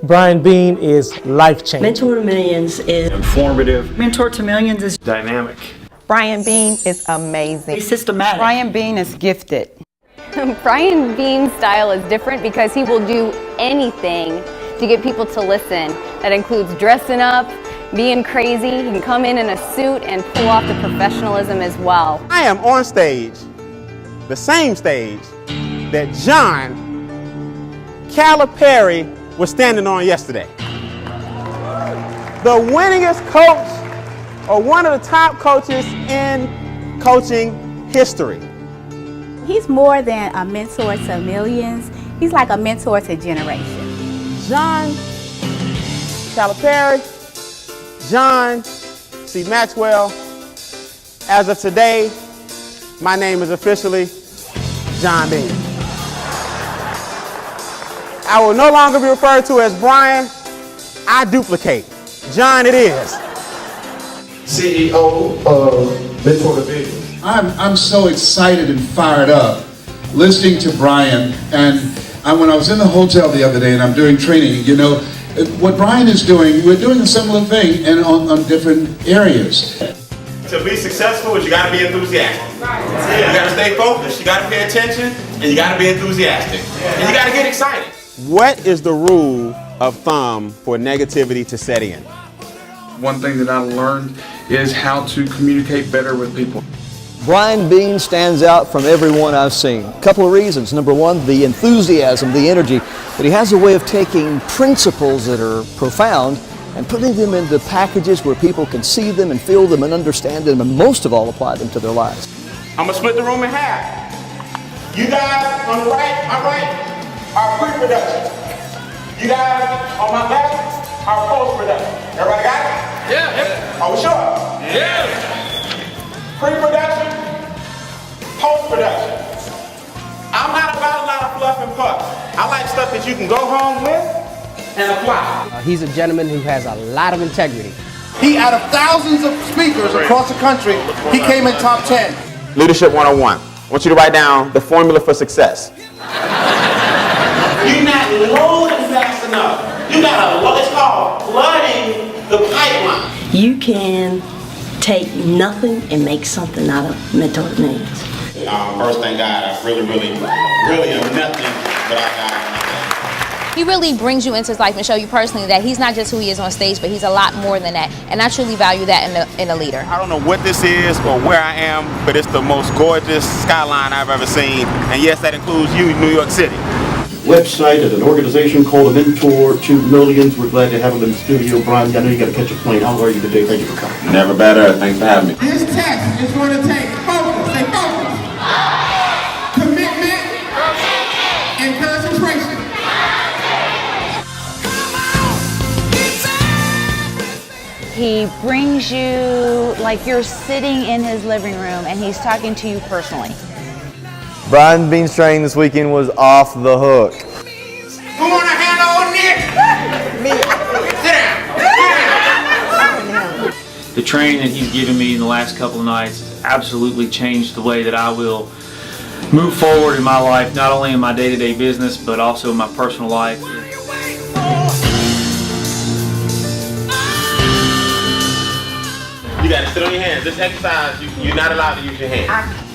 Brian Beane is life-changing. Mentor to Millions is informative. Mentor to Millions is Dynamic. Brian Beane is amazing. systematic. Brian Beane is gifted. Brian Beane's style is different because he will do anything to get people to listen. That includes dressing up, being crazy. He can come in a suit and pull off the professionalism as well. I am on stage, the same stage that John Calipari was standing on yesterday. The winningest coach, or one of the top coaches in coaching history. He's more than a mentor to millions. He's like a mentor to generations. John Calipari, John C. Maxwell. As of today, my name is officially John Beane. I will no longer be referred to as Brian. I duplicate. John it is. CEO of Mentor to Millions. I'm so excited and fired up listening to Brian, and when I was in the hotel the other day and I'm doing training, you know, what Brian is doing, we're doing a similar thing and on different areas. To be successful, you gotta be enthusiastic. You gotta stay focused, you gotta pay attention, and you gotta be enthusiastic. And you gotta get excited. What is the rule of thumb for negativity to set in? One thing that I learned is how to communicate better with people. Brian Beane stands out from everyone I've seen. A couple of reasons. Number one, the enthusiasm, the energy, but he has a way of taking principles that are profound and putting them into packages where people can see them and feel them and understand them, and most of all, apply them to their lives. I'm gonna split the room in half. You guys on the right, my right, are pre-production. You guys on my left are post-production. Everybody got it? Yeah. Are we sure? Yeah. Pre-production, post-production. I'm not about a lot of fluff and puff. I like stuff that you can go home with and apply. He's a gentleman who has a lot of integrity. He, out of thousands of speakers across the country, he came in top 10. Leadership 101. I want you to write down the formula for success. You're not loading fast enough. You gotta load. It's called flooding the pipeline. You can take nothing and make something out of Mentor to Millions. First, thank God, I really am nothing without God. He really brings you into his life and show you personally that he's not just who he is on stage, but he's a lot more than that. And I truly value that in a leader. I don't know what this is or where I am, but it's the most gorgeous skyline I've ever seen. And yes, that includes you, New York City. Website at an organization called A Mentor to Millions. We're glad to have him in the studio. Brian, I know you got to catch a plane. How are you today? Thank you for coming. Never better. Thanks for having me. This test is going to take focus. Say focus. Commitment and concentration. He brings you like you're sitting in his living room and he's talking to you personally. Brian Beane's training this weekend was off the hook. Who want to handle Nick? Me. Sit down. The training that he's given me in the last couple of nights has absolutely changed the way that I will move forward in my life, not only in my day-to-day business, but also in my personal life. You got to sit on your hands. This exercise, you're not allowed to use your hands.